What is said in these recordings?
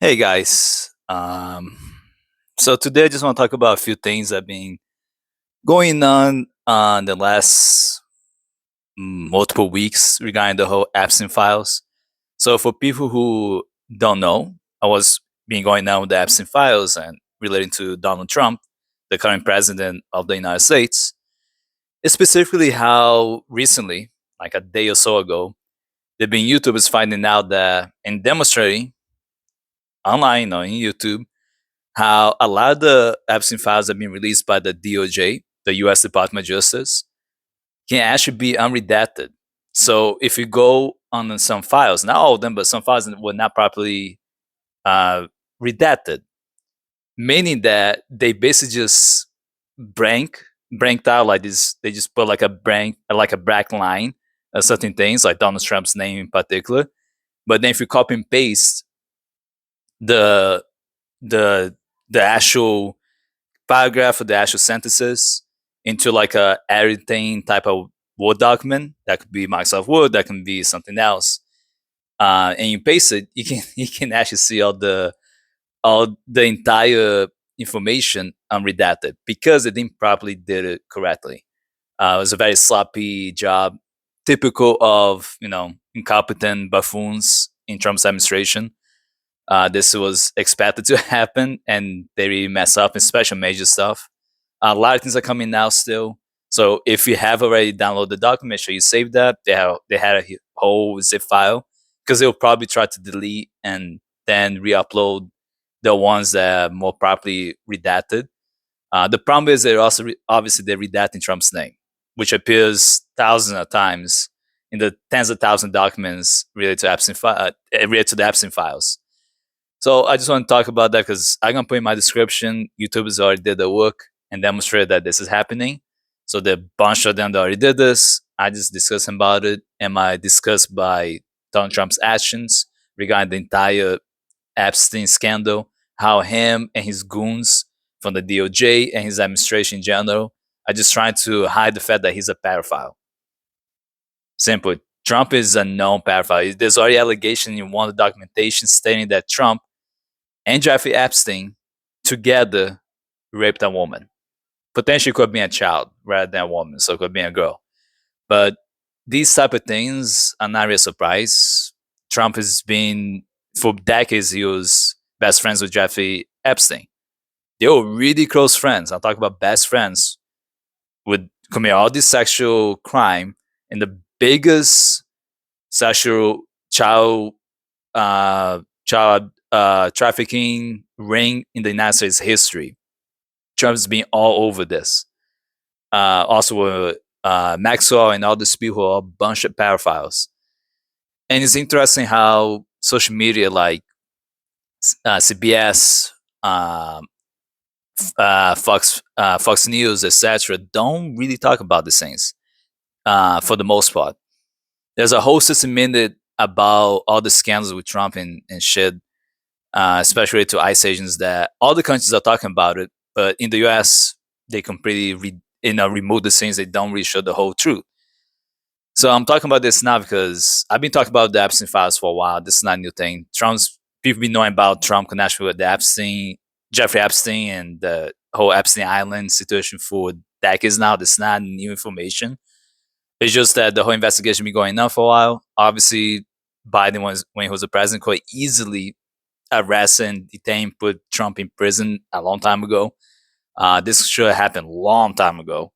Hey guys. So today I just want to talk about a few things that have been going on the last multiple weeks regarding the whole Epstein files. So for people who don't know, I was been going on with the Epstein files and relating to Donald Trump, the current president of the United States. Specifically, how recently, like a day or so ago, there have been YouTubers finding out that and demonstrating online or in YouTube how a lot of the Epstein files have been released by the DOJ, the U.S. Department of Justice, can actually be unredacted. So if you go on some files, not all of them, but some files were not properly uh, redacted, meaning that they basically just branked out like this. They just put like a black line of certain things, like Donald Trump's name in particular. But then if you copy and paste the the the actual paragraph or the actual sentences into like a editing type of Word document. That could be Microsoft Word, that can be something else. And you paste it, you can you can actually see all the entire information unredacted because they didn't properly did it correctly. It was a very sloppy job, typical of incompetent buffoons in Trump's administration. This was expected to happen, and they really mess up, especially major stuff. A lot of things are coming now still. So if you have already downloaded the document, make sure you save that. They had a whole zip file because they'll probably try to delete and then re-upload the ones that are more properly redacted. The problem is they're also obviously they're redacting Trump's name, which appears thousands of times in the tens of thousands of documents related to the Epstein files. So I just want to talk about that because I'm gonna put in my description. YouTubers already did the work and demonstrated that this is happening. So the bunch of them that already did this. I just discussed about it, and I discussed by Donald Trump's actions regarding the entire Epstein scandal, how him and his goons from the DOJ and his administration in general are just trying to hide the fact that he's a pedophile. Simple. Trump is a known pedophile. There's already allegation in one of the documentation stating that Trump and Jeffrey Epstein together raped a woman. Potentially could be a child rather than a woman, so it could be a girl. But these type of things are not really a surprise. Trump has been for decades he was best friends with Jeffrey Epstein. They were really close friends. I'm talking about best friends would commit all this sexual crime in the biggest sexual child trafficking ring in the United States history. Trump's been all over this. Also, Maxwell and all these people are a bunch of pedophiles. And it's interesting how social media like CBS, Fox News, etc., don't really talk about these things for the most part. There's a whole 60-minute about all the scandals with Trump and shit, especially to ICE agents that all the countries are talking about it, but in the US, they completely remove the things. They don't really show the whole truth. So I'm talking about this now because I've been talking about the Epstein files for a while. This is not a new thing. Trump's people been knowing about Trump connection with the Jeffrey Epstein, and the whole Epstein Island situation for decades now. This is not new information. It's just that the whole investigation been going on for a while. Obviously, Biden was when he was the president could easily arrest and detain, put Trump in prison a long time ago. This should have happened a long time ago.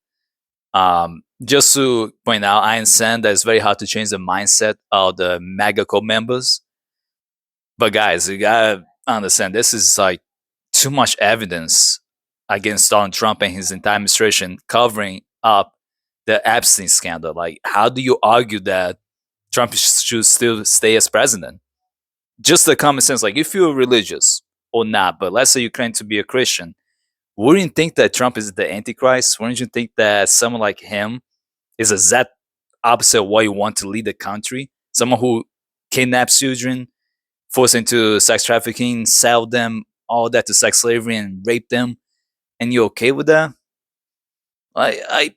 Just to point out, I understand that it's very hard to change the mindset of the MAGA cult members. But guys, you gotta understand this is like too much evidence against Donald Trump and his entire administration covering up the Epstein scandal. Like, how do you argue that Trump should still stay as president? Just the common sense, like if you're religious or not, but let's say you claim to be a Christian, wouldn't you think that Trump is the Antichrist? Wouldn't you think that someone like him is exact opposite of what you want to lead the country? Someone who kidnaps children, force into sex trafficking, sell them, all that to sex slavery and rape them, and you're okay with that? I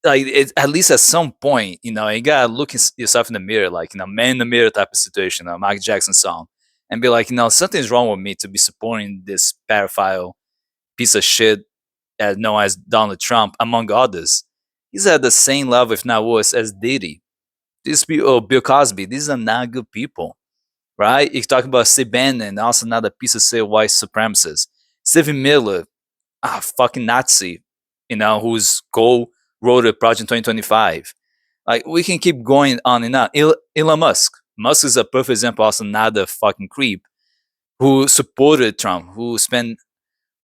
like it, at least at some point, you gotta look yourself in the mirror, like man in the mirror type of situation, a Michael Jackson song, and be like, something's wrong with me to be supporting this pedophile piece of shit known as Donald Trump, among others. He's at the same level, if not worse, as Diddy. These people, Bill Cosby, these are not good people, right? You talk about Steve Bannon, also another piece of shit white supremacist. Stephen Miller, fucking Nazi, whose goal wrote a project 2025. Like, we can keep going on and on. Elon Musk. Musk is a perfect example, also another fucking creep who supported Trump, who spent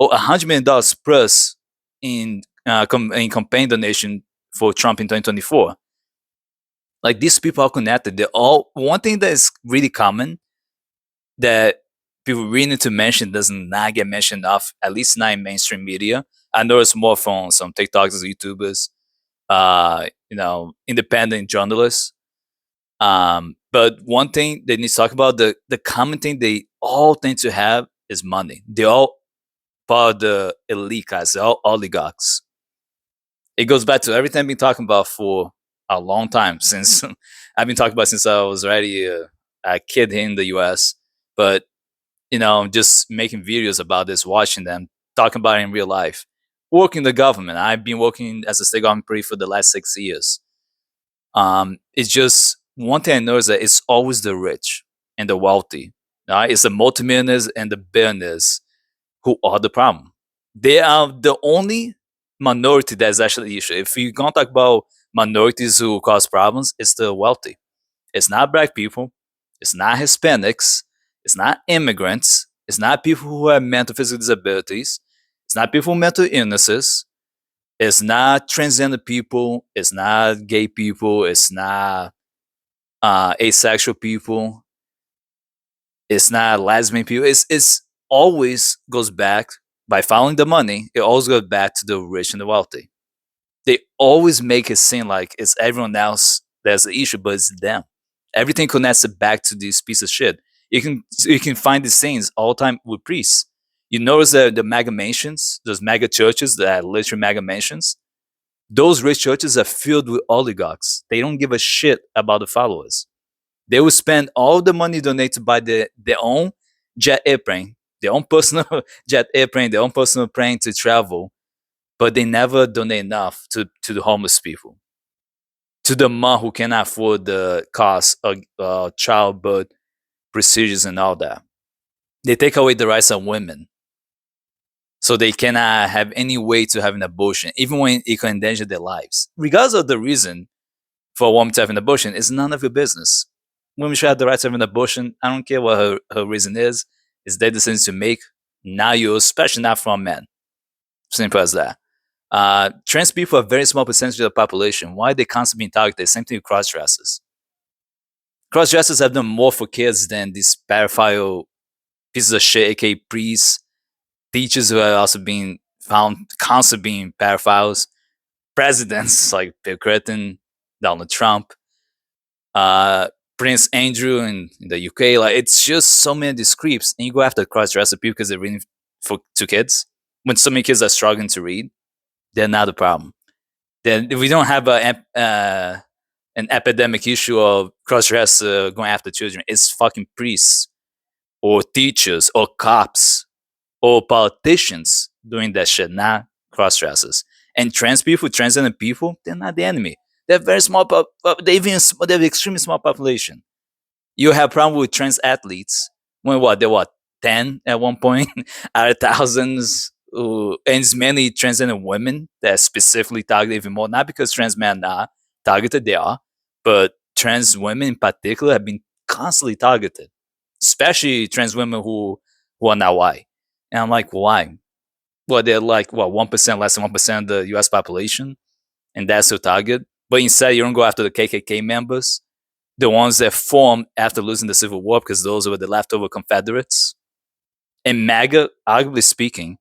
$100 million plus in campaign donation for Trump in 2024. Like, these people are connected. They're all one thing that is really common that people really need to mention does not get mentioned enough, at least not in mainstream media. I know it's more from some TikTokers, YouTubers, independent journalists. But one thing they need to talk about, the common thing they all tend to have is money. They all part of the elite guys, they're all oligarchs. It goes back to everything I've been talking about for a long time since I've been talking about since I was already a kid here in the US. But just making videos about this, watching them, talking about it in real life. Working the government. I've been working as a state government employee for the last 6 years. It's just one thing I know is that it's always the rich and the wealthy. Right? It's the multimillionaires and the billionaires who are the problem. They are the only minority that's actually the issue. If you're gonna talk about minorities who cause problems, it's the wealthy. It's not black people. It's not Hispanics. It's not immigrants. It's not people who have mental physical disabilities. It's not people with mental illnesses. It's not transgender people. It's not gay people. It's not asexual people. It's not lesbian people. It's always goes back by following the money. It always goes back to the rich and the wealthy. They always make it seem like it's everyone else that's the issue, but it's them. Everything connects it back to this piece of shit. You can find these scenes all the time with priests. You notice that the mega mansions, those mega churches that are literally mega mansions, those rich churches are filled with oligarchs. They don't give a shit about the followers. They will spend all the money donated by their own jet airplane, their own personal jet airplane, their own personal plane to travel, but they never donate enough to the homeless people, to the mom who cannot afford the cost of childbirth procedures and all that. They take away the rights of women, so they cannot have any way to have an abortion, even when it can endanger their lives. Regardless of the reason for a woman to have an abortion, it's none of your business. Women should have the right to have an abortion. I don't care what her reason is. It's their decision to make, not yours, especially not from men. Simple as that. Trans people are a very small percentage of the population. Why are they constantly being targeted? Same thing with cross-dressers. Cross-dressers have done more for kids than these pedophile pieces of shit, aka priests, teachers who are also being found constantly being pedophiles, presidents like Bill Clinton, Donald Trump, Prince Andrew in the UK. Like, it's just so many of these creeps, and you go after cross-dresser people because they're reading to kids. When so many kids are struggling to read, they're not the problem. Then we don't have an epidemic issue of cross-dresser going after children. It's fucking priests or teachers or cops or politicians doing that shit, not cross-dressers. And trans people, transgender people, they're not the enemy. They're very small. They have extremely small population. You have problem with trans athletes when what they're 10 at one point out of thousands, and it's mainly transgender women that specifically targeted even more. Not because trans men are not targeted, they are, but trans women in particular have been constantly targeted, especially trans women who are not white. And I'm like, why? Well, they're like 1%, less than 1% of the U.S. population, and that's your target. But instead, you don't go after the KKK members, the ones that formed after losing the Civil War, because those were the leftover Confederates. And MAGA, arguably speaking,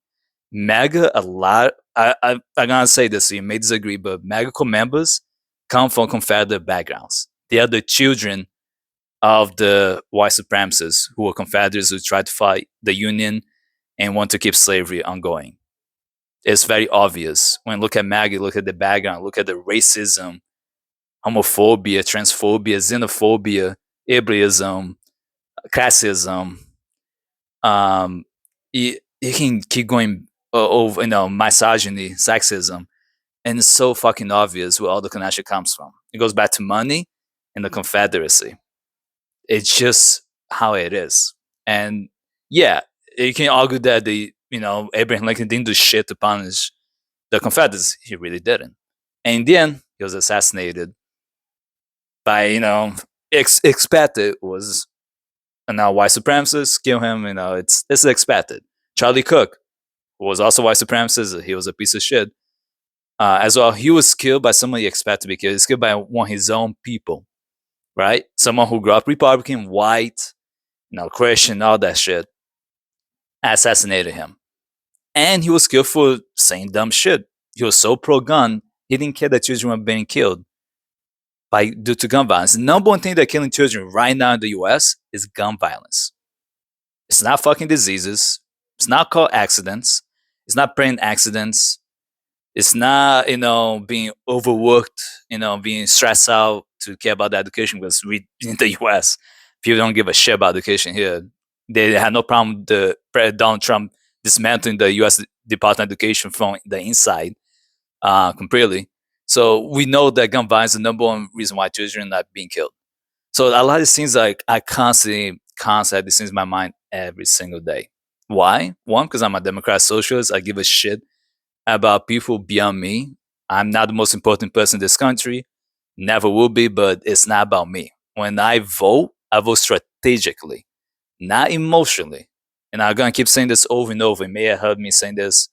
MAGA, a lot. I'm gonna say this, so you may disagree, but MAGA members come from Confederate backgrounds. They are the children of the white supremacists who were Confederates who tried to fight the Union and want to keep slavery ongoing. It's very obvious when you look at MAGA, look at the background, look at the racism, homophobia, transphobia, xenophobia, ableism, classism, You can keep going over, misogyny, sexism, and it's so fucking obvious where all the connection comes from. It goes back to money and the Confederacy. It's just how it is. And yeah, you can argue that Abraham Lincoln didn't do shit to punish the Confederates. He really didn't. And in the end, he was assassinated by, expected was now white supremacists kill him. It's expected. Charlie Cook, who was also white supremacist, he was a piece of shit. As well, he was killed by someone he expected to be killed. He was killed by one of his own people, right? Someone who grew up Republican, white, Christian, all that shit, assassinated him. And he was killed for saying dumb shit. He was so pro-gun, he didn't care that children were being killed due to gun violence. The number one thing that's killing children right now in the US is gun violence. It's not fucking diseases. It's not called accidents. It's not brain accidents. It's not, being overworked, being stressed out to care about the education, because we in the US, people don't give a shit about education here. They had no problem with Donald Trump dismantling the US Department of Education from the inside completely. So we know that gun violence is the number one reason why children are not being killed. So a lot of these things, like, I constantly have these things in my mind every single day. Why? One, because I'm a Democratic Socialist. I give a shit about people beyond me. I'm not the most important person in this country. Never will be, but it's not about me. When I vote strategically, not emotionally. And I'm going to keep saying this over and over. You may have heard me saying this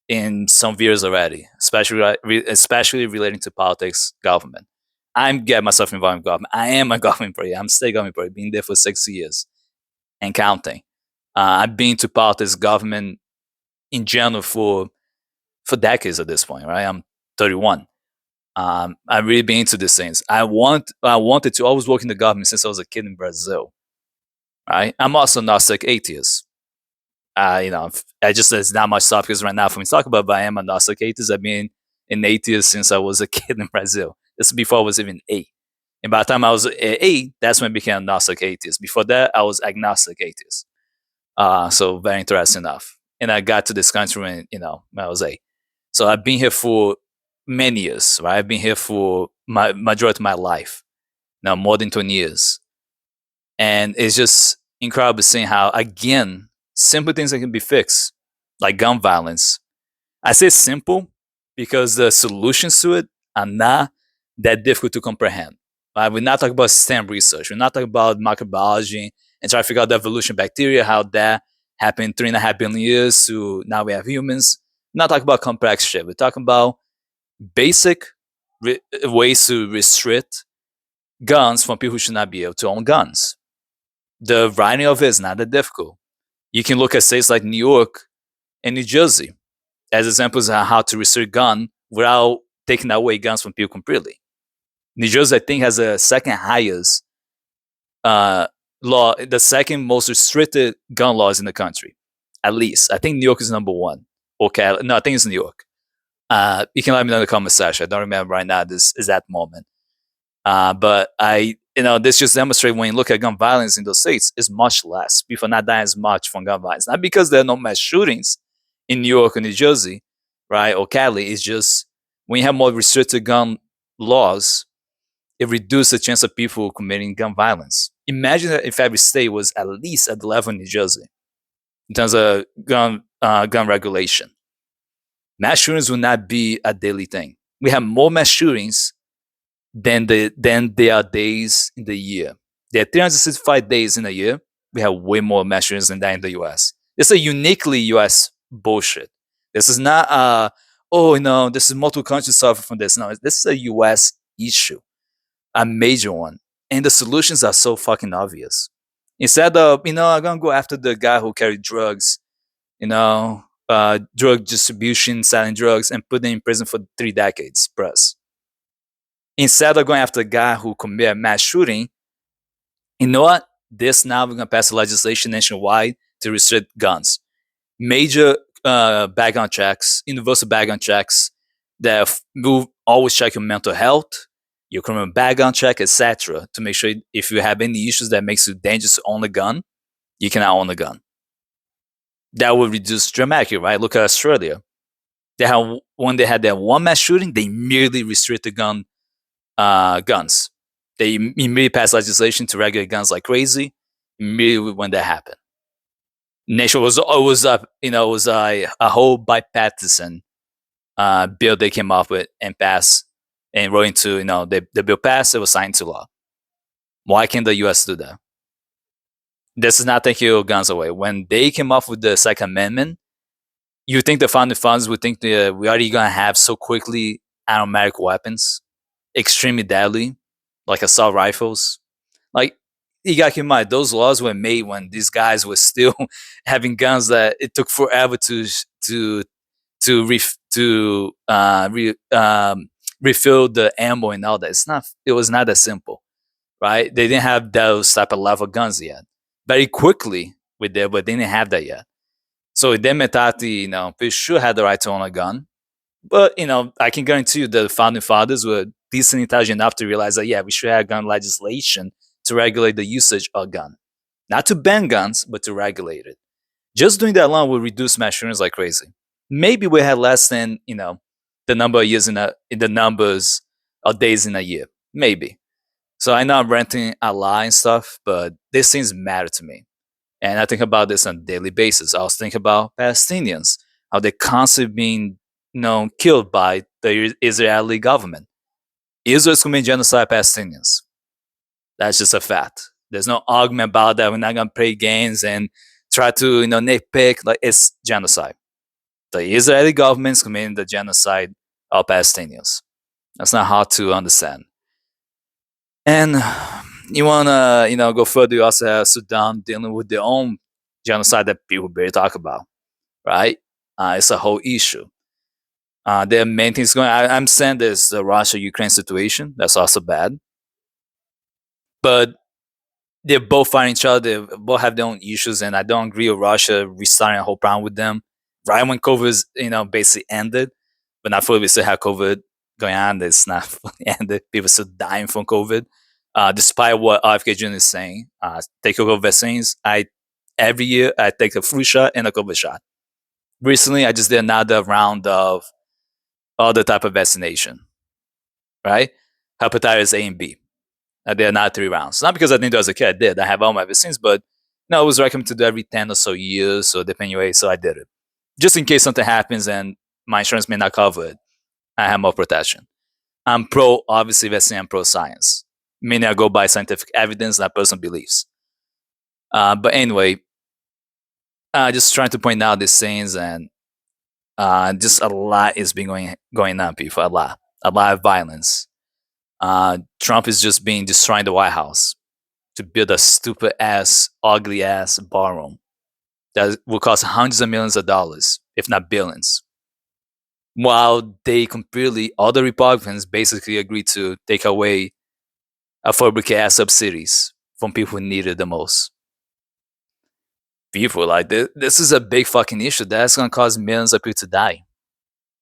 in some videos already, especially relating to politics, government. I'm getting myself involved in government. I am a government employee. I'm still a government employee, been there for 6 years and counting. I've been to politics, government in general for decades at this point, right? I'm 31. I've really been into these things. I wanted to always work in the government since I was a kid in Brazil, right? I'm also a Gnostic Atheist. I just, there's not much topics right now for me to talk about, but I am a Gnostic Atheist. I've been an atheist since I was a kid in Brazil. This is before I was even 8. And by the time I was 8, that's when I became a Gnostic Atheist. Before that, I was agnostic atheist. So very interesting enough. And I got to this country when I was 8. So I've been here for many years, right? I've been here for my majority of my life, now more than 20 years. And it's just incredible seeing how, again, simple things that can be fixed, like gun violence. I say simple because the solutions to it are not that difficult to comprehend. Right? We're not talking about STEM research. We're not talking about microbiology and trying to figure out the evolution of bacteria, how that happened 3.5 billion years to now we have humans. We're not talking about complex shit. We're talking about basic ways to restrict guns from people who should not be able to own guns. The writing of it is not that difficult. You can look at states like New York and New Jersey as examples of how to restrict gun without taking away guns from people completely. New Jersey, I think, has the second highest law, the second most restricted gun laws in the country, at least. I think New York is number 1. Okay, no, I think it's New York. You can let me know in the comment section. I don't remember right now this exact moment. But this just demonstrates when you look at gun violence in those states, it's much less. People are not dying as much from gun violence. Not because there are no mass shootings in New York or New Jersey, right, or Cali. It's just when you have more restricted gun laws, it reduces the chance of people committing gun violence. Imagine that if every state was at least at the level of New Jersey in terms of gun regulation. Mass shootings would not be a daily thing. We have more mass shootings than there are days in the year. There are 365 days in a year. We have way more mass shootings than that in the US. It's a uniquely US bullshit. This is not this is multiple countries suffer from this. No, this is a US issue, a major one. And the solutions are so fucking obvious. Instead of, I'm gonna go after the guy who carried drugs, drug distribution, selling drugs, and put them in prison for 3 decades plus. Instead of going after the guy who committed a mass shooting, you know what? Now we're gonna pass legislation nationwide to restrict guns. Major background checks, universal background checks that will always check your mental health, your criminal background check, etc., to make sure if you have any issues that makes you dangerous to own a gun, you cannot own a gun. That would reduce dramatically, right? Look at Australia. When they had that one mass shooting, they immediately restricted guns. They immediately passed legislation to regulate guns like crazy. Immediately when that happened, nation was it was a whole bipartisan bill they came up with and passed and wrote into the bill passed. It was signed into law. Why can't the U.S. do that? This is not taking your guns away. When they came up with the Second Amendment, you think the founding fathers would think that we already gonna have so quickly automatic weapons, extremely deadly, like assault rifles. Like you got to keep in mind, those laws were made when these guys were still having guns that it took forever to refill the ammo and all that. It was not that simple, right? They didn't have those type of level guns yet. Very quickly with that, but they didn't have that yet. So they mentality, they should have the right to own a gun. But I can guarantee you the founding fathers were decently intelligent enough to realize that yeah, we should have gun legislation to regulate the usage of gun, not to ban guns, but to regulate it. Just doing that alone will reduce mass shootings like crazy. Maybe we had less than the number of years in the numbers of days in a year. Maybe. So I know I'm ranting a lot and stuff, but these things matter to me. And I think about this on a daily basis. I was thinking about Palestinians, how they're constantly being, killed by the Israeli government. Israel's committing genocide Palestinians. That's just a fact. There's no argument about that. We're not gonna play games and try to, nitpick. Like it's genocide. The Israeli government is committing the genocide of Palestinians. That's not hard to understand. And you wanna, go further, you also have Sudan dealing with their own genocide that people barely talk about, right? It's a whole issue. There are many things going on. I'm saying there's the Russia-Ukraine situation. That's also bad. But they're both fighting each other. They both have their own issues, and I don't agree with Russia restarting a whole problem with them. Right when COVID, basically ended, but not fully. We still have COVID going on. It's not fully ended. People still dying from COVID, despite what RFK Jr. is saying. Take COVID vaccines. Every year I take a flu shot and a COVID shot. Recently, I just did another round of other type of vaccination. Right, hepatitis A and B. I did not 3 rounds. Not because I didn't do it as a kid. I did. I have all my vaccines, but no, it was recommended to do every 10 or so years, so depending way. So I did it. Just in case something happens and my insurance may not cover it, I have more protection. I'm pro, obviously, vaccine. I'm pro science. Meaning I go by scientific evidence, not personal beliefs. But anyway, just trying to point out these things, and just a lot is being going on, people. A lot of violence. Trump is just being destroying the White House to build a stupid ass, ugly ass ballroom that will cost hundreds of millions of dollars, if not billions. While they completely, all the Republicans basically agreed to take away affordable care subsidies from people who need it the most. People like this is a big fucking issue that's gonna cause millions of people to die.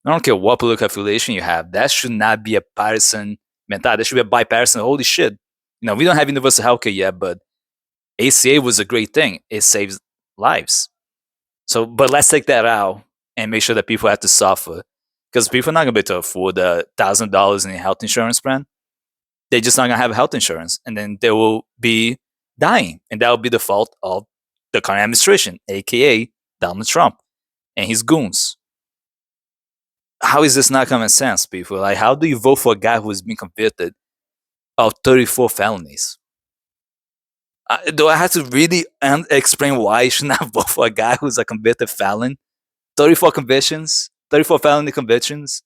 I don't care what political affiliation you have. That should not be a partisan mentality. That should be a bipartisan. Holy shit. We don't have universal healthcare yet, but ACA was a great thing. It saves lives. So, but let's take that out and make sure that people have to suffer, because people are not gonna be able to afford $1,000 in a health insurance plan. They're just not gonna have health insurance, and then they will be dying, and that will be the fault of the current administration, aka Donald Trump and his goons. How is this not common sense, people? Like, how do you vote for a guy who has been convicted of 34 felonies? Do I have to really explain why you should not vote for a guy who's a convicted felon? 34 convictions, 34 felony convictions.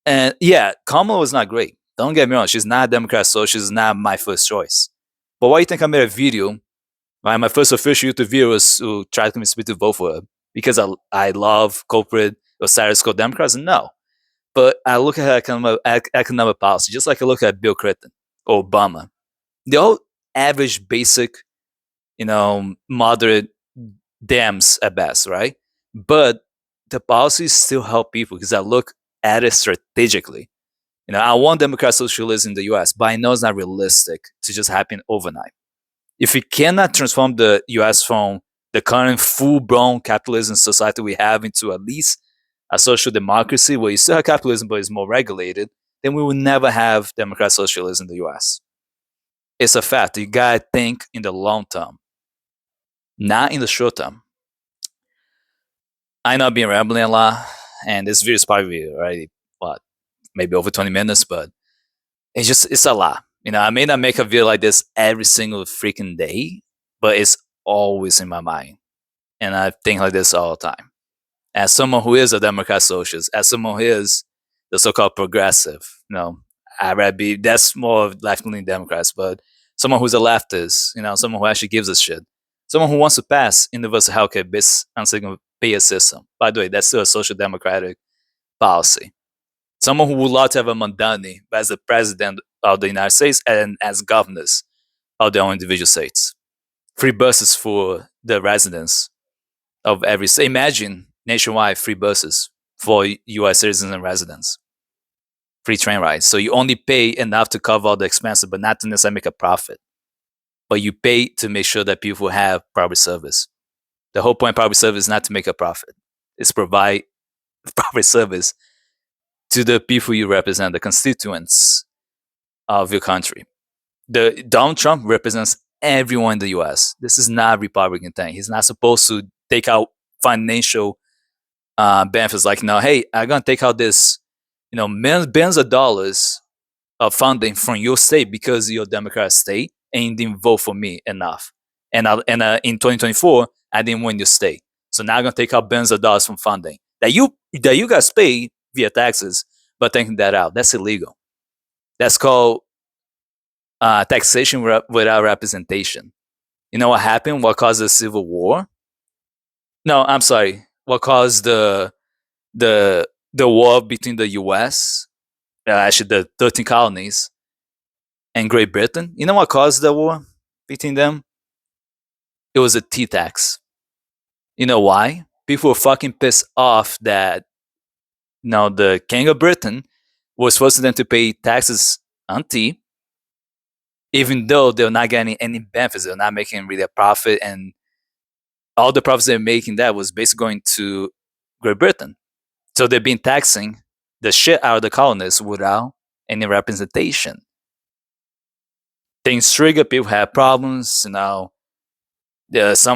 And yeah, Kamala was not great. Don't get me wrong. She's not a Democrat, so she's not my first choice. But why do you think I made a video? Right, my first official YouTube video was to try to convince me to vote for her because I love corporate or satirical Democrats? No. But I look at her economic policy, just like I look at Bill Clinton or Obama. They're all average, basic, moderate Dems at best, right? But the policies still help people because I look at it strategically. I want Democratic Socialist in the US, but I know it's not realistic to just happen overnight. If we cannot transform the US from the current full-blown capitalism society we have into at least a social democracy where you still have capitalism but it's more regulated, then we will never have democratic socialism in the US. It's a fact. You gotta think in the long term, not in the short term. I know I've been rambling a lot, and this video is probably already, what, maybe over 20 minutes, but it's a lot. I may not make a video like this every single freaking day, but it's always in my mind. And I think like this all the time. As someone who is a Democrat socialist, as someone who is the so-called progressive, I'd rather be, that's more of left-leaning Democrats, but someone who's a leftist, someone who actually gives a shit, someone who wants to pass universal healthcare based on single payer system. By the way, that's still a social democratic policy. Someone who would love to have a Mondani as the president of the United States and as governors of their own individual states. Free buses for the residents of every state. Imagine nationwide free buses for US citizens and residents. Free train rides. So you only pay enough to cover all the expenses, but not to necessarily make a profit. But you pay to make sure that people have public service. The whole point of public service is not to make a profit. It's provide public service to the people you represent, the constituents of your country. Donald Trump represents everyone in the US. This is not a Republican thing. He's not supposed to take out financial benefits like, hey, I'm going to take out this, billions of dollars of funding from your state because you're a Democrat state and you didn't vote for me enough. And in 2024, I didn't win your state. So now I'm going to take out billions of dollars from funding that you guys pay via taxes, but taking that out. That's illegal. That's called taxation without representation. You know what happened? What caused the Civil War? No, I'm sorry. What caused the war between the U.S., actually the 13 colonies, and Great Britain? You know what caused the war between them? It was a tea tax. You know why? People were fucking pissed off that the King of Britain was forcing them to pay taxes on tea, even though they're not getting any benefits. They're not making really a profit, and all the profits they're making that was basically going to Great Britain. So they've been taxing the shit out of the colonists without any representation. Things trigger, people have problems, someone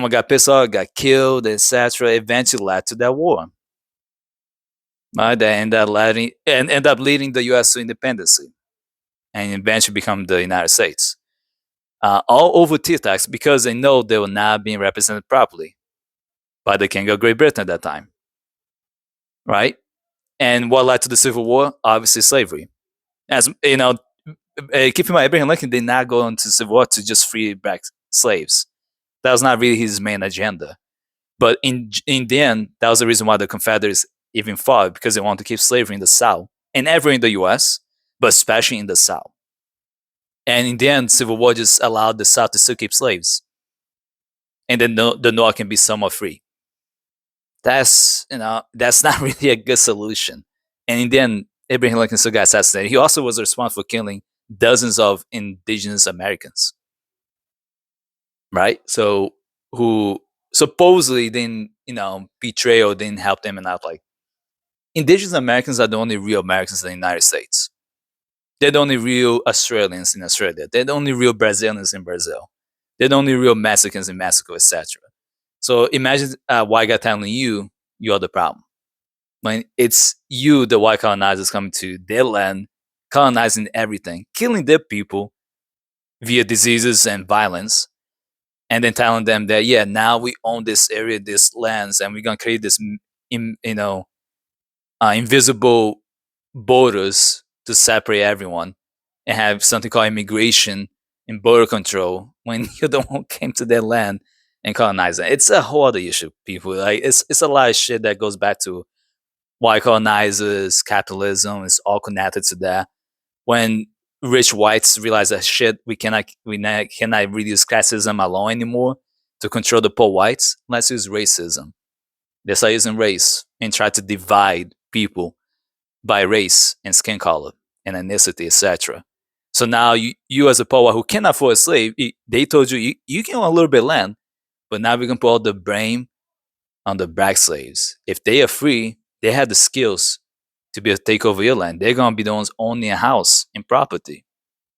got pissed off, got killed, etc. Eventually led to that war. Right? That end up leading the US to independence and eventually become the United States. All over tea tax because they know they were not being represented properly by the King of Great Britain at that time. Right? And what led to the Civil War? Obviously, slavery. As keep in mind, Abraham Lincoln did not go into Civil War to just free back slaves. That was not really his main agenda. But in the end, that was the reason why the Confederates even fought, because they wanted to keep slavery in the South and everywhere in the US, but especially in the South. And in the end, Civil War just allowed the South to still keep slaves. And then the North can be somewhat free. That's not really a good solution. And in the end, Abraham Lincoln still got assassinated. He also was responsible for killing dozens of indigenous Americans. Right? So who supposedly didn't, betray or didn't help them enough. Like, indigenous Americans are the only real Americans in the United States. They're the only real Australians in Australia. They're the only real Brazilians in Brazil. They're the only real Mexicans in Mexico, etc. So imagine a white guy telling you you're the problem. When it's you, the white colonizers, coming to their land, colonizing everything, killing their people via diseases and violence, and then telling them that, yeah, now we own this area, this lands, and we're going to create this, invisible borders to separate everyone and have something called immigration and border control when you're the one who came to their land and colonized it. It's a whole other issue, people. Like, it's a lot of shit that goes back to white colonizers, capitalism. It's all connected to that. When rich whites realize that shit, we cannot really use classism alone anymore to control the poor whites. Let's use racism. They start using race and try to divide people by race and skin color and ethnicity, etc. So now you as a poor white who can't afford a slave, they told you can own a little bit of land, But now we can put all the blame on the black slaves. If they are free, they have the skills to be able to take over your land. They're gonna be the ones owning a house and property.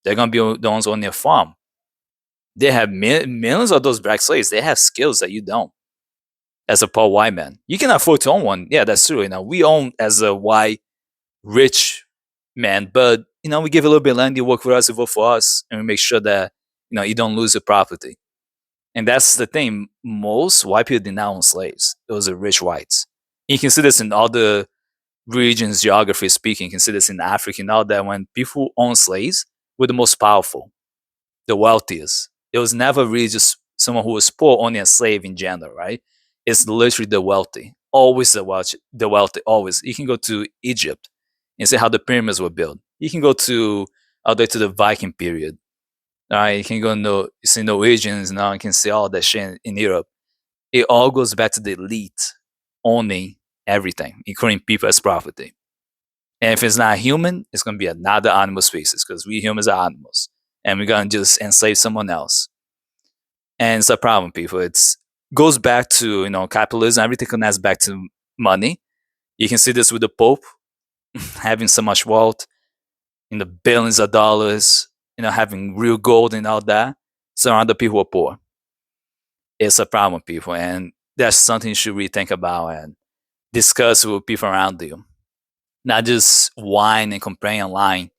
They're gonna be the ones owning a farm. They have millions of those black slaves. They have skills that you don't. As a poor white man, you can afford to own one. Yeah, that's true. We own as a white rich man, but we give a little bit of land. You work for us, you vote for us, and we make sure that you don't lose your property. And that's the thing. Most white people did not own slaves. It was the rich whites. You can see this in all the regions, geography speaking. You can see this in Africa and all that. When people own slaves, were the most powerful, the wealthiest. It was never really just someone who was poor owning a slave in general, right? It's literally the wealthy. Always the wealthy, always. You can go to Egypt and see how the pyramids were built. You can go to out there to the Viking period. You can go see Norwegians now. You can see all that shit in Europe. It all goes back to the elite owning everything, including people as property. And if it's not human, it's going to be another animal species because we humans are animals, and we're going to just enslave someone else. And it's a problem, people. It's goes back to capitalism. Everything connects back to money. You can see this with the Pope having so much wealth in the billions of dollars, having real gold and all that. So other people are poor. It's a problem, people, and that's something you should really think about and discuss with people around you. Not just whine and complain online.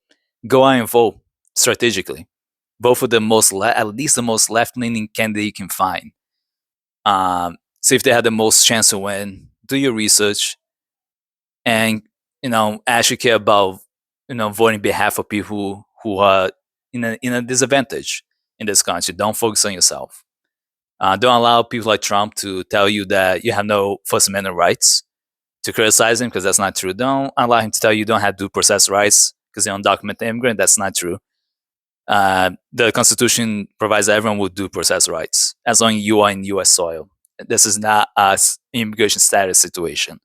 Go out and vote strategically. Vote for the at least the most left-leaning candidate you can find. See if they have the most chance to win. Do your research, and actually care about voting on behalf of people who are in a disadvantage in this country. Don't focus on yourself. Don't allow people like Trump to tell you that you have no First Amendment rights to criticize him, because that's not true. Don't allow him to tell you don't have due process rights because you're undocumented immigrant. That's not true. The Constitution provides everyone with due process rights as long as you are in U.S. soil. This is not a immigration status situation.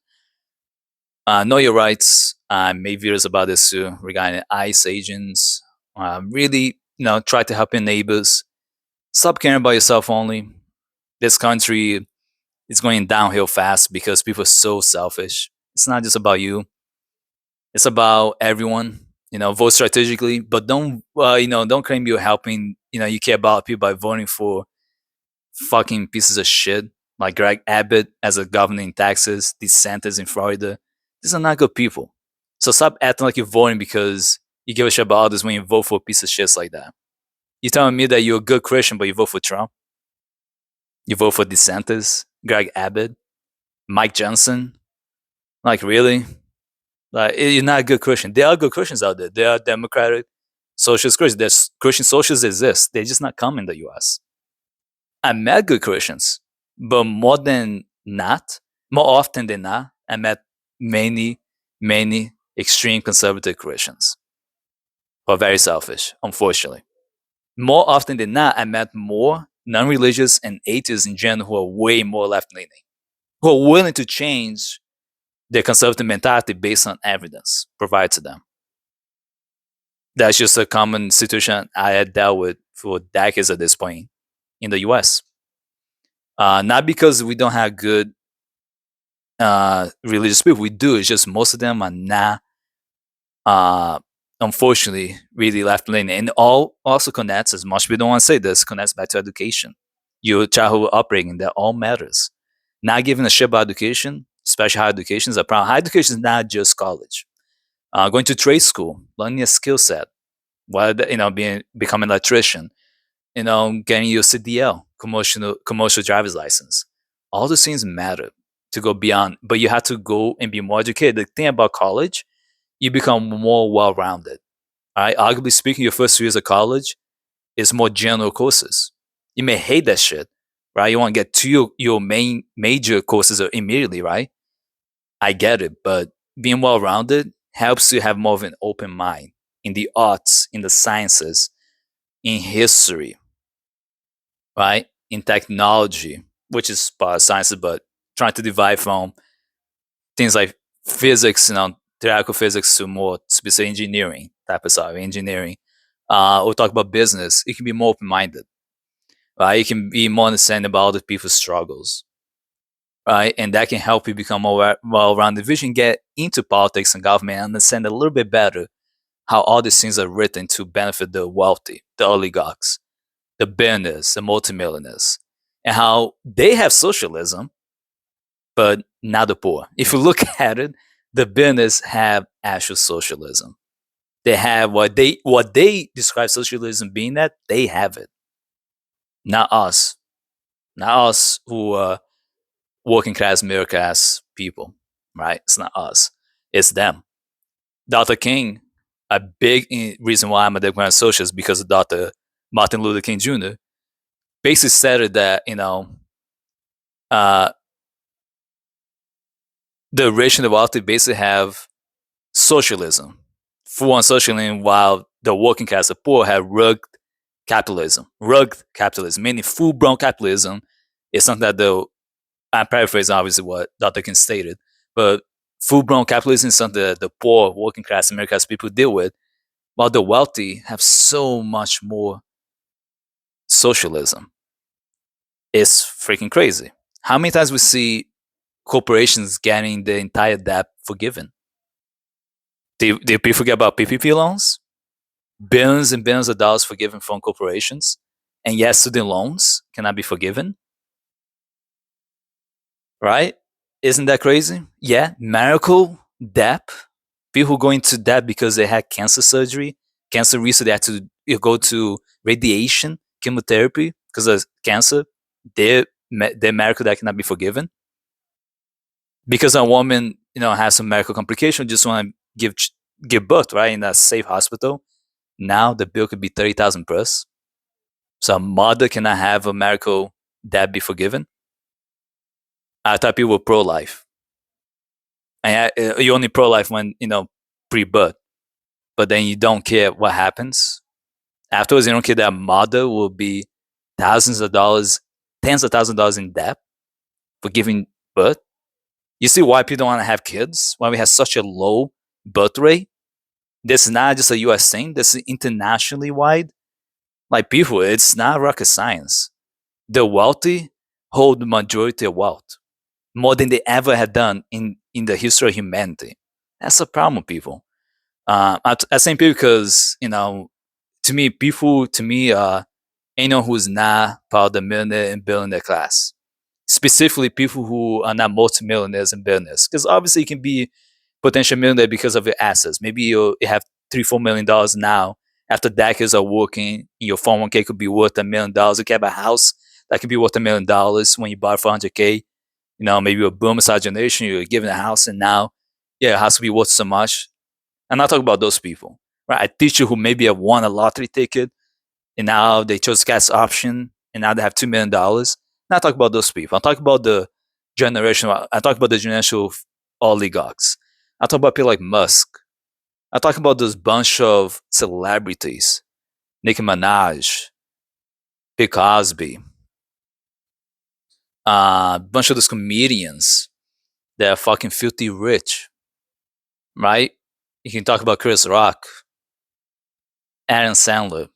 Know your rights. Make videos about this too regarding ICE agents. Really, try to help your neighbors. Stop caring about yourself only. This country is going downhill fast because people are so selfish. It's not just about you. It's about everyone. Vote strategically, but don't claim you're helping. You care about people by voting for fucking pieces of shit like Greg Abbott as a governor in Texas, DeSantis in Florida. These are not good people. So stop acting like you're voting because you give a shit about others when you vote for a piece of shit like that. You telling me that you're a good Christian, but you vote for Trump? You vote for DeSantis, Greg Abbott, Mike Johnson? Like, really? Like, you're not a good Christian. There are good Christians out there. There are Democratic Socialist Christians. There's Christian socialists exist. They're just not coming in the U.S. I met good Christians, but more often than not, I met many, many extreme conservative Christians who are very selfish, unfortunately. More often than not, I met more non-religious and atheists in general who are way more left-leaning, who are willing to change their conservative mentality based on evidence provided to them. That's just a common situation I had dealt with for decades at this point in the US. Not because we don't have good religious people, we do. It's just most of them are not, unfortunately, really left leaning. And all also connects, as much we don't want to say this, connects back to education. Your childhood upbringing, that all matters. Not giving a shit about education, especially higher education, is a problem. Higher education is not just college. Going to trade school, learning a skill set, becoming an electrician, getting your CDL, commercial driver's license. All those things matter to go beyond, but you have to go and be more educated. The thing about college, you become more well-rounded. Right? Arguably speaking, your first 2 years of college is more general courses. You may hate that shit, right? You want to get to your main major courses immediately, right? I get it, but being well-rounded helps you have more of an open mind in the arts, in the sciences, in history, right? In technology, which is part of sciences, but trying to divide from things like physics, theoretical physics, to more specific engineering type of stuff, engineering. Or talk about business. It can be more open-minded. right? You can be more understanding about other people's struggles, right? And that can help you become more well-rounded vision, get into politics and government, and understand a little bit better how all these things are written to benefit the wealthy, the oligarchs, the billionaires, the multimillionaires, and how they have socialism, but not the poor. If you look at it, the billionaires have actual socialism. They have what they describe socialism being that they have it, not us, not us who are working class, middle class people, right? It's not us, it's them. Dr. King, a big reason why I'm a Democratic Socialist because of Dr. Martin Luther King Jr. basically said that uh, the rich and the wealthy basically have socialism, full on socialism, while the working class, the poor, have rugged capitalism. Rugged capitalism, meaning full blown capitalism, is something that I'm paraphrasing obviously what Dr. King stated, but full blown capitalism is something that the poor, working class, middle class people deal with, while the wealthy have so much more socialism. It's freaking crazy. How many times we see corporations getting the entire debt forgiven? Did people forget about PPP loans? Billions and billions of dollars forgiven from corporations, and yet student loans cannot be forgiven, right? Isn't that crazy? Yeah, medical debt. People go into debt because they had cancer surgery, cancer research. They had to go to radiation, chemotherapy because of cancer. Their medical debt cannot be forgiven because a woman, has some medical complication, just want to give birth, right, in a safe hospital. Now the bill could be 30,000 plus. So a mother cannot have a medical debt be forgiven. I thought people were pro-life, and you only pro-life when pre-birth, but then you don't care what happens afterwards. You don't care that mother will be thousands of dollars, tens of thousands of dollars in debt for giving birth. You see why people don't want to have kids? Why we have such a low birth rate? This is not just a US thing. This is internationally wide. Like people, it's not rocket science. The wealthy hold the majority of wealth more than they ever had done in the history of humanity. That's a problem, people. I think because to me, anyone who's not part of the millionaire and billionaire class, specifically people who are not multimillionaires and billionaires, because obviously you can be potential millionaire because of your assets. Maybe you have $3-4 million now. After decades of working, your 401k could be worth $1 million. You can have a house that could be worth $1 million when you bought for 100k. Maybe you're a boom miscegenation, you're given a house, and now, yeah, it has to be worth so much. I'm not talking about those people, right? A teacher who maybe have won a lottery ticket and now they chose cash option and now they have $2 million. Not talking about those people. I'm talking about the generational. I talk about the generational oligarchs. I talk about people like Musk. I talk about this bunch of celebrities, Nicki Minaj, Bill Cosby, a bunch of those comedians that are fucking filthy rich, right? You can talk about Chris Rock, Adam Sandler,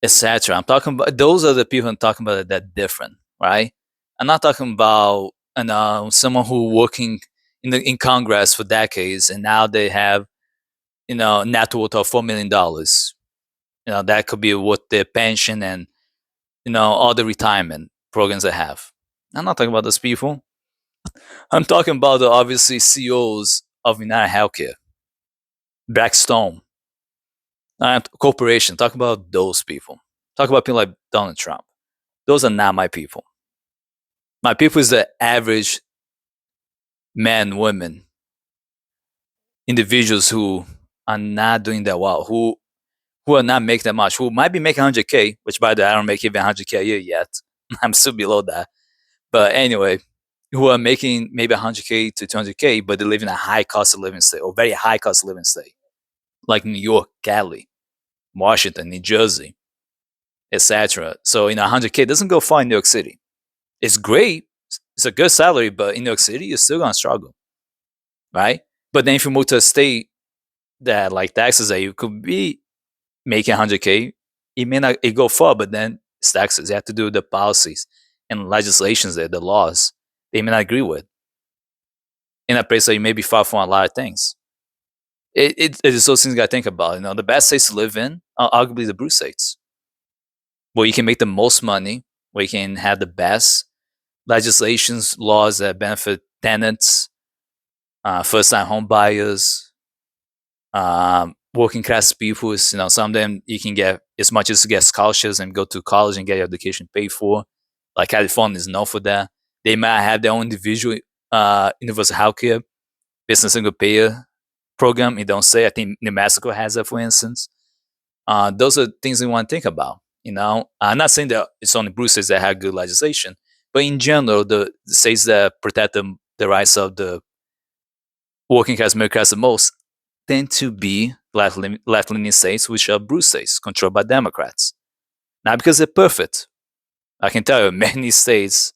etc. I'm talking about those are the people I'm talking about that different, right? I'm not talking about someone who working in Congress for decades and now they have net worth of $4 million. That could be what their pension and all the retirement programs they have. I'm not talking about those people. I'm talking about the obviously CEOs of United Healthcare, Blackstone, corporation. Talk about those people. Talk about people like Donald Trump. Those are not my people. My people is the average men, women, individuals who are not doing that well, who are not making that much, who might be making 100k, which by the way, I don't make even 100k a year yet. I'm still below that. But anyway, who are making maybe 100k to 200k, but they live in a high cost of living state or very high cost of living state, like New York, Cali, Washington, New Jersey, etc. So 100k doesn't go far in New York City. It's great. It's a good salary, but in New York City, you're still gonna struggle, right? But then if you move to a state that like taxes that you could be making 100k, it may not it go far, but then taxes. It has to do with the policies and legislations that the laws they may not agree with in a place that you may be far from a lot of things. It is those things you got to think about. The best states to live in are arguably the blue states, where you can make the most money, where you can have the best legislations, laws that benefit tenants, first-time home buyers, working class people. Some of them you can get as much as to get scholarships and go to college and get your education paid for. Like California is known for that. They might have their own individual universal healthcare, business single payer program. You don't say. I think New Mexico has that, for instance. Those are things we want to think about. I'm not saying that it's only blue states that have good legislation, but in general, the states that protect the rights of the working class, middle class the most tend to be left-leaning states, which are blue states controlled by Democrats. Not because they're perfect. I can tell you, many states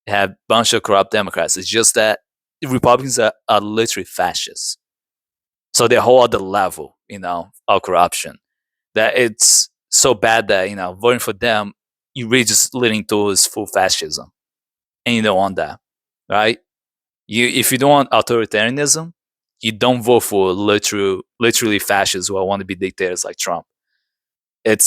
have a bunch of corrupt Democrats. It's just that Republicans are literally fascists. So they're a whole other level, of corruption. That it's so bad that, voting for them, you really just leaning towards full fascism. And you don't want that, right? If you don't want authoritarianism, you don't vote for literally fascists who want to be dictators like Trump. It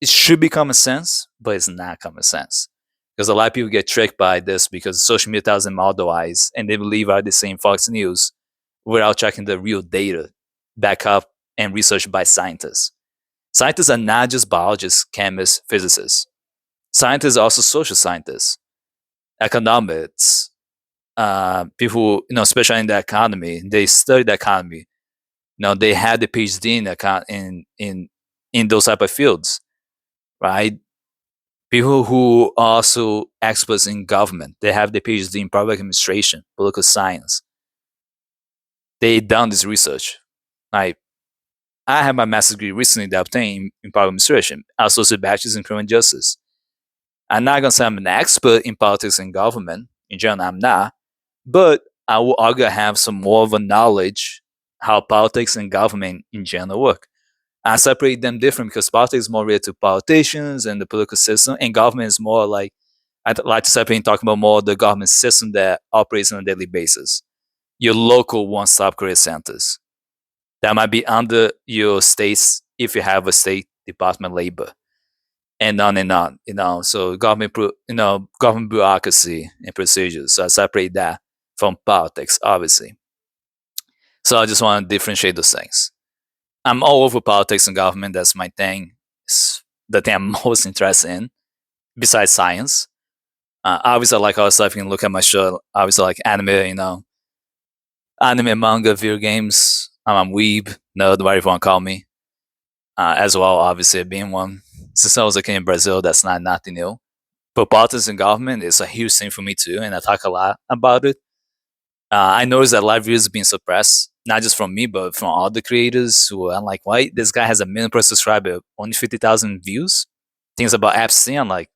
should be common sense, but it's not common sense. Because a lot of people get tricked by this because social media tells them otherwise, and they believe are the same Fox News without checking the real data back up and researched by scientists. Scientists are not just biologists, chemists, physicists. Scientists are also social scientists, economists, people, especially in the economy, they study the economy. They had the PhD in those type of fields, right? People who are also experts in government, they have the PhD in public administration, political science. They done this research. Like, I have my master's degree recently that I obtained in public administration, associate bachelor's in criminal justice. I'm not gonna say I'm an expert in politics and government. In general, I'm not. But I will argue I have some more of a knowledge how politics and government in general work. I separate them different because politics is more related to politicians and the political system, and government is more like I'd like to separate and talk about more the government system that operates on a daily basis. Your local one-stop career centers that might be under your states if you have a state department of labor, and on and on. So government bureaucracy and procedures. So I separate that from politics, obviously. So I just want to differentiate those things. I'm all over politics and government. That's my thing. It's the thing I'm most interested in, besides science. Obviously, I like other stuff. You can look at my show. Obviously, I like anime, manga, video games. I'm a weeb, nerd, whatever you want to call me. As well, obviously, being one. Since I was a kid in Brazil, that's not nothing new. But politics and government is a huge thing for me too, and I talk a lot about it. I noticed that live views are being suppressed, not just from me, but from all the creators who I'm like, why this guy has 1 million per subscriber, only 50,000 views? Things about Epstein, I'm like,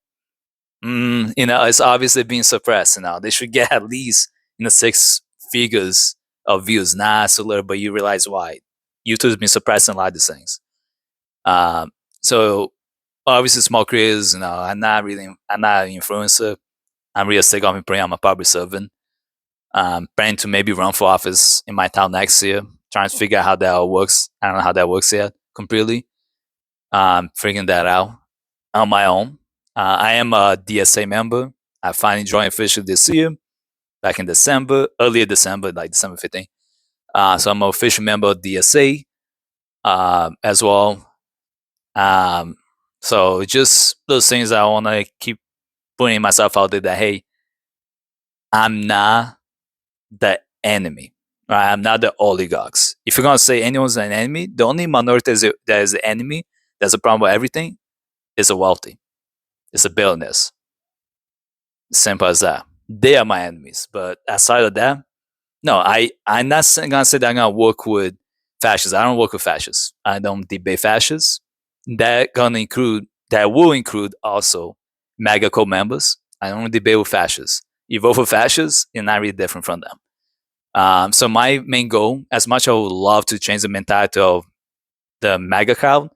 it's obviously being suppressed. They should get at least 6 figures of views, not so little, but you realize why. YouTube's been suppressing a lot of these things. So obviously small creators, I'm not an influencer. I'm really a stay government player. I'm a public servant. Planning to maybe run for office in my town next year. Trying to figure out how that all works. I don't know how that works yet completely. Figuring that out on my own. I am a DSA member. I finally joined officially this year, back in earlier December, like December 15th. So I'm an official member of DSA as well. So just those things I want to keep putting myself out there that, hey, I'm not the enemy. Right? I'm not the oligarchs. If you're going to say anyone's an enemy, the only minority that is the enemy, that's a problem with everything, is the wealthy. It's the billionaires. Simple as that. They are my enemies. But aside of that, no, I'm not going to say that I'm going to work with fascists. I don't work with fascists. I don't debate fascists. That will include also MAGA co-members. I don't debate with fascists. You vote for fascists, you're not really different from them. So my main goal, as much as I would love to change the mentality of the MAGA crowd,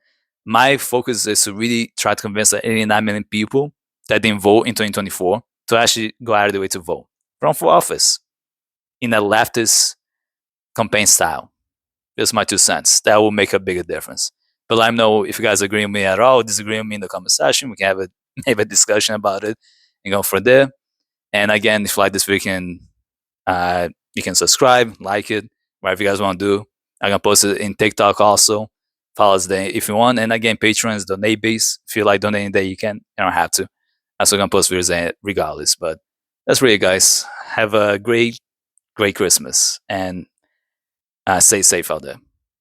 my focus is to really try to convince the 89 million people that didn't vote in 2024 to actually go out of the way to vote, run for office in a leftist campaign style. Just my 2 cents. That will make a bigger difference. But let me know if you guys agree with me at all, disagree with me in the comment section. We can have a discussion about it and go from there. And again, if you like this video, you can subscribe, like it, whatever you guys want to do. I'm gonna post it in TikTok also. Follow us there if you want. And again, Patreon donate base. If you like donating there, you can. You don't have to. I'm still gonna post videos there regardless. But that's really it, guys. Have a great Christmas and stay safe out there.